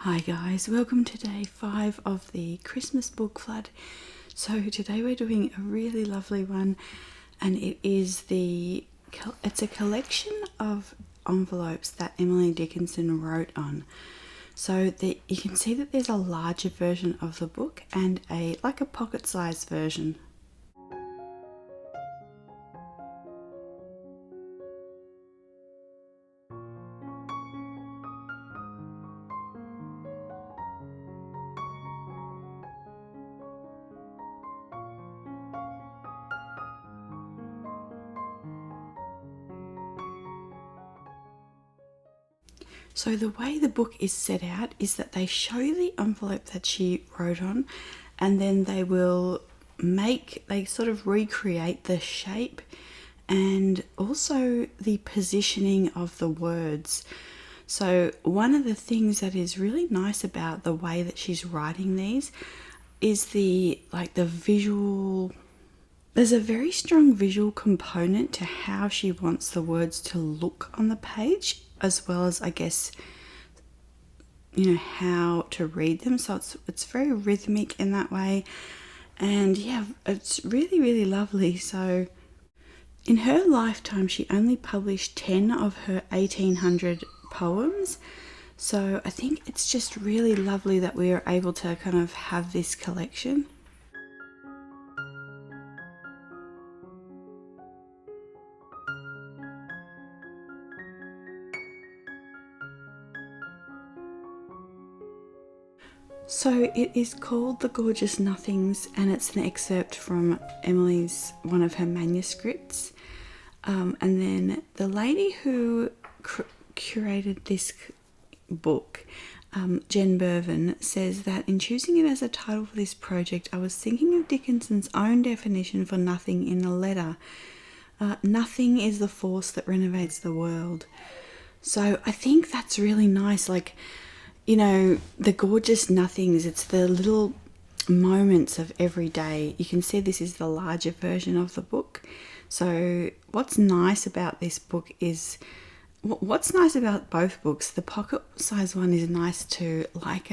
Hi guys, welcome to day 5 of the Christmas book flood. So today we're doing a really lovely one, and it's a collection of envelopes that Emily Dickinson wrote on. So you can see that there's a larger version of the book and a pocket-sized version. So the way the book is set out is that they show the envelope that she wrote on, and then they sort of recreate the shape and also the positioning of the words. So one of the things that is really nice about the way that she's writing these is the visual. There's a very strong visual component to how she wants the words to look on the page, as well as, I guess, how to read them. So it's very rhythmic in that way. And yeah, it's really, really lovely. So in her lifetime, she only published 10 of her 1800 poems. So I think it's just really lovely that we are able to kind of have this collection. So it is called The Gorgeous Nothings, and it's an excerpt from one of her manuscripts. And then the lady who curated this book, Jen Bervin, says that in choosing it as a title for this project, I was thinking of Dickinson's own definition for nothing in a letter. Nothing is the force that renovates the world. So I think that's really nice. The gorgeous nothings, it's the little moments of every day. You can see this is the larger version of the book. So what's nice about this book is, what's nice about both books, the pocket size one is nice too, like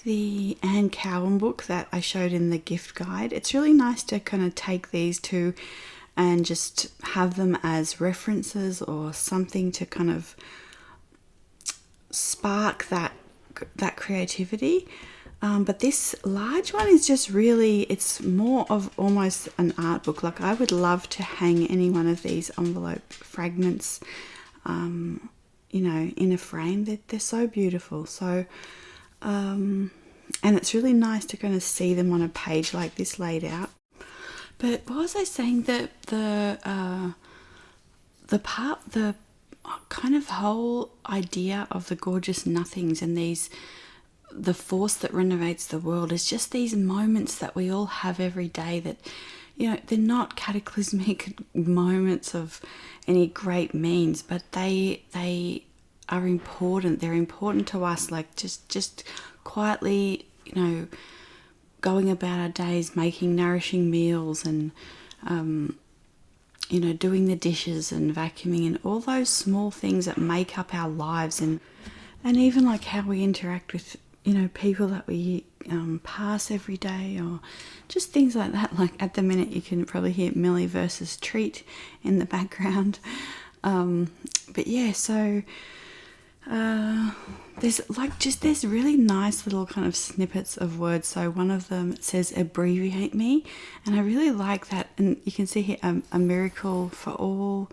the Anne Cowan book that I showed in the gift guide. It's really nice to kind of take these two and just have them as references or something to kind of spark that creativity. But this large one is just really, it's more of almost an art book. Like, I would love to hang any one of these envelope fragments in a frame. They're so beautiful. So and it's really nice to kind of see them on a page like this laid out. But what was I saying? That the kind of whole idea of the gorgeous nothings and the force that renovates the world is just these moments that we all have every day that, they're not cataclysmic moments of any great means, but they are important. They're important to us, like just quietly, going about our days, making nourishing meals and, doing the dishes and vacuuming and all those small things that make up our lives, and even like how we interact with, people that we pass every day, or just things like that. Like at the minute you can probably hear Millie versus Treat in the background. But yeah, so there's really nice little kind of snippets of words. So one of them says abbreviate me, and I really like that. And you can see here a miracle for all.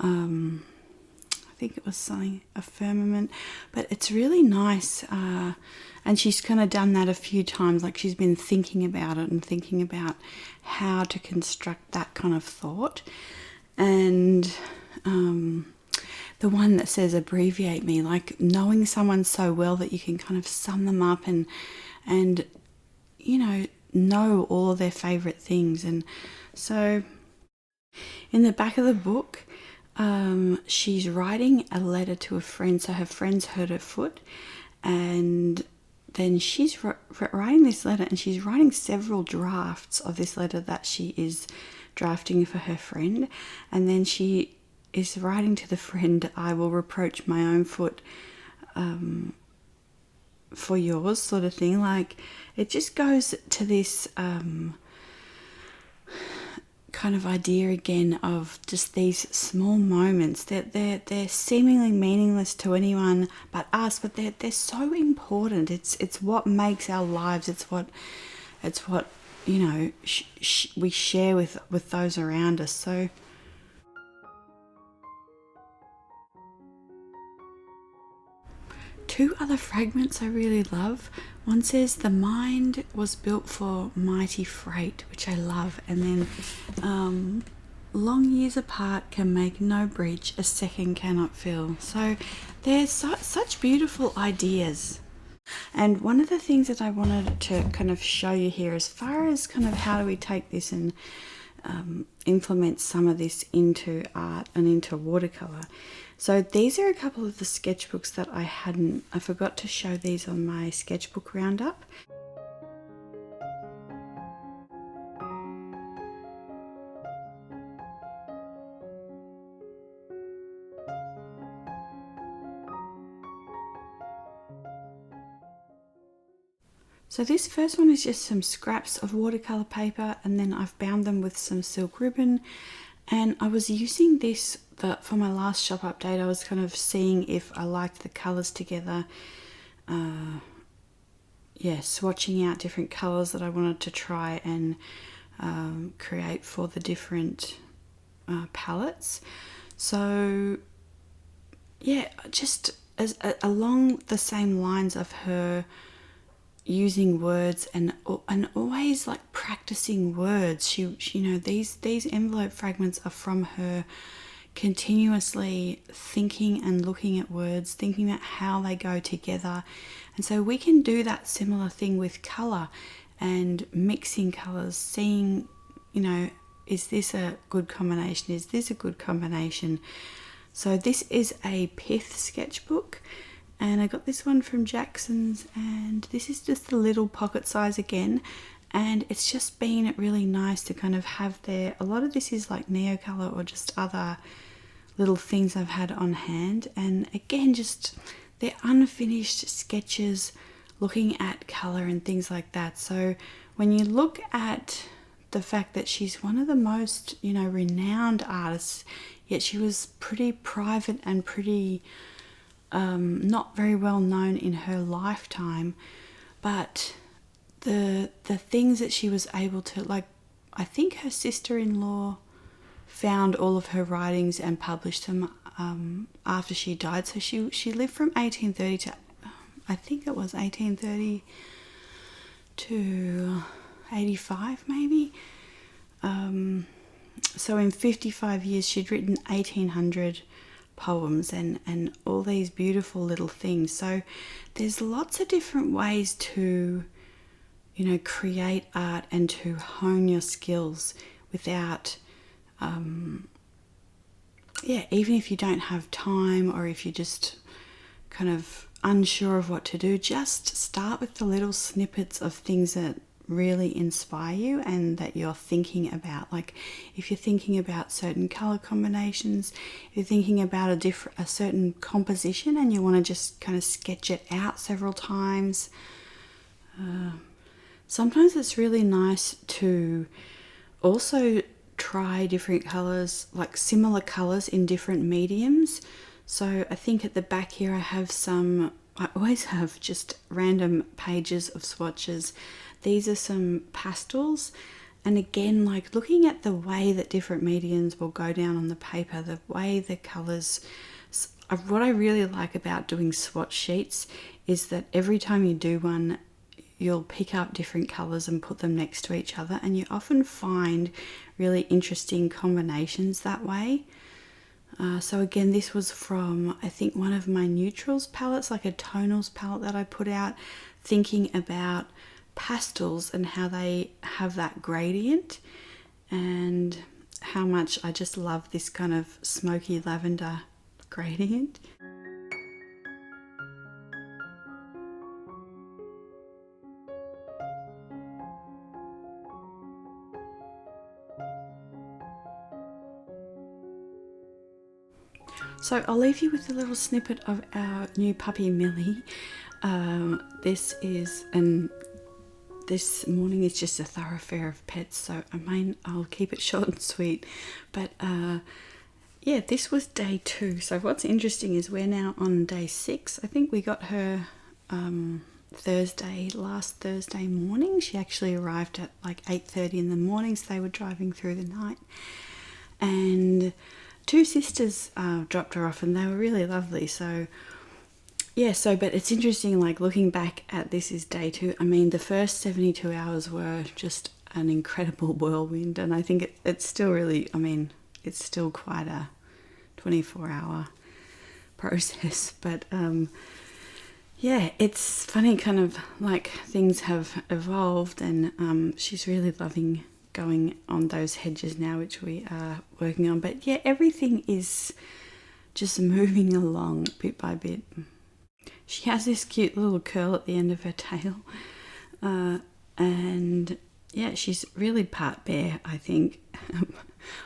I think it was something, a firmament, but it's really nice. And she's kind of done that a few times. Like, she's been thinking about it and thinking about how to construct that kind of thought. And the one that says abbreviate me, like knowing someone so well that you can kind of sum them up and know all of their favorite things. And so in the back of the book, she's writing a letter to a friend. So her friend's hurt her foot, and then she's writing this letter, and she's writing several drafts of this letter that she is drafting for her friend. And then she is writing to the friend, I will reproach my own foot for yours sort of thing. Like, it just goes to this kind of idea again of just these small moments that they're seemingly meaningless to anyone but us, but they're so important. It's what makes our lives. It's what you know we share with those around us. So two other fragments I really love. One says, "The mind was built for mighty freight," which I love. And then, "Long years apart can make no breach a second cannot fill." So there's such beautiful ideas. And one of the things that I wanted to kind of show you here, as far as kind of how do we take this and implement some of this into art and into watercolor. So these are a couple of the sketchbooks that I forgot to show these on my sketchbook roundup. So this first one is just some scraps of watercolor paper, and then I've bound them with some silk ribbon. And I was using this for my last shop update. I was kind of seeing if I liked the colors together. Swatching out different colors that I wanted to try and create for the different palettes. So yeah, just along the same lines of her using words and always like practicing words. She you know, these envelope fragments are from her continuously thinking and looking at words, thinking about how they go together. And so we can do that similar thing with color and mixing colors, seeing, you know, is this a good combination? Is this a good combination? So this is a pith sketchbook, and I got this one from Jackson's, and this is just a little pocket size again, and it's just been really nice to kind of have there. A lot of this is like Neocolor or just other little things I've had on hand, and again, just they're unfinished sketches looking at color and things like that. So when you look at the fact that she's one of the most, you know, renowned artists, yet she was pretty private and pretty not very well known in her lifetime, but the things that she was able to, like, I think her sister-in-law found all of her writings and published them after she died. So she lived from 1830 to, I think it was 1830 to 85 maybe. So in 55 years she'd written 1800 poems and all these beautiful little things. So there's lots of different ways to, you know, create art and to hone your skills without even if you don't have time, or if you're just kind of unsure of what to do, just start with the little snippets of things that really inspire you and that you're thinking about. Like if you're thinking about certain color combinations, if you're thinking about a certain composition and you want to just kind of sketch it out several times. Sometimes it's really nice to also try different colors, like similar colors in different mediums. So I think at the back here I always have just random pages of swatches. These are some pastels, and again, like looking at the way that different mediums will go down on the paper, the way the colors. What I really like about doing swatch sheets is that every time you do one, you'll pick up different colors and put them next to each other, and you often find really interesting combinations that way. So again, this was from, I think, one of my neutrals palettes, like a tonals palette that I put out, thinking about pastels and how they have that gradient, and how much I just love this kind of smoky lavender gradient. So I'll leave you with a little snippet of our new puppy Millie. This morning is just a thoroughfare of pets, so I'll keep it short and sweet. But yeah, this was day 2. So what's interesting is we're now on day 6. I think we got her last Thursday morning. She actually arrived at like 8:30 in the morning, so they were driving through the night. And 2 sisters dropped her off, and they were really lovely. So yeah, but it's interesting, like looking back at this is day 2. I mean, the first 72 hours were just an incredible whirlwind, and I think it's still really, I mean, it's still quite a 24-hour process. But yeah, it's funny kind of like things have evolved, and she's really loving going on those hedges now, which we are working on. But yeah, everything is just moving along bit by bit. She has this cute little curl at the end of her tail, and yeah, she's really part bear, I think.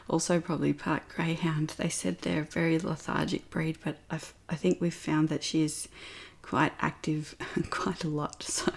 Also probably part greyhound. They said they're a very lethargic breed, but I think we've found that she is quite active quite a lot, so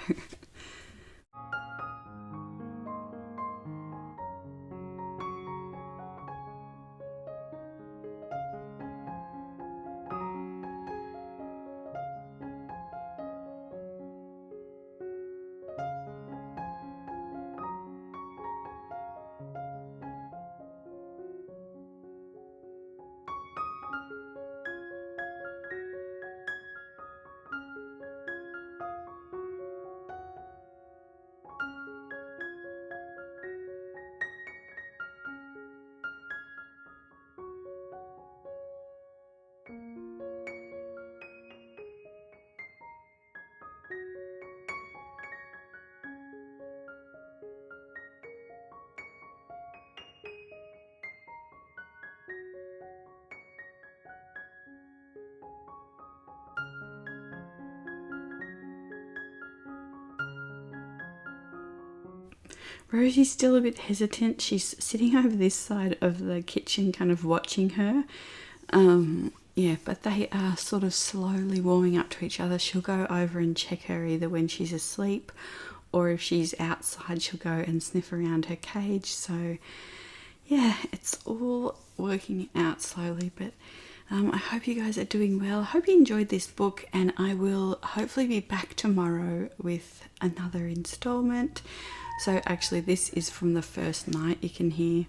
Rosie's still a bit hesitant. She's sitting over this side of the kitchen kind of watching her. Yeah, but they are sort of slowly warming up to each other. She'll go over and check her either when she's asleep, or if she's outside she'll go and sniff around her cage. So yeah, it's all working out slowly, but I hope you guys are doing well. I hope you enjoyed this book, and I will hopefully be back tomorrow with another installment. So actually this is from the first night, you can hear.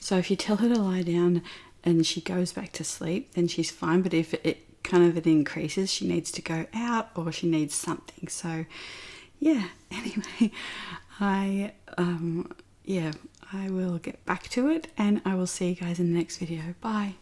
So if you tell her to lie down and she goes back to sleep, then she's fine. But if it increases, she needs to go out or she needs something. So yeah, anyway, I will get back to it, and I will see you guys in the next video. Bye.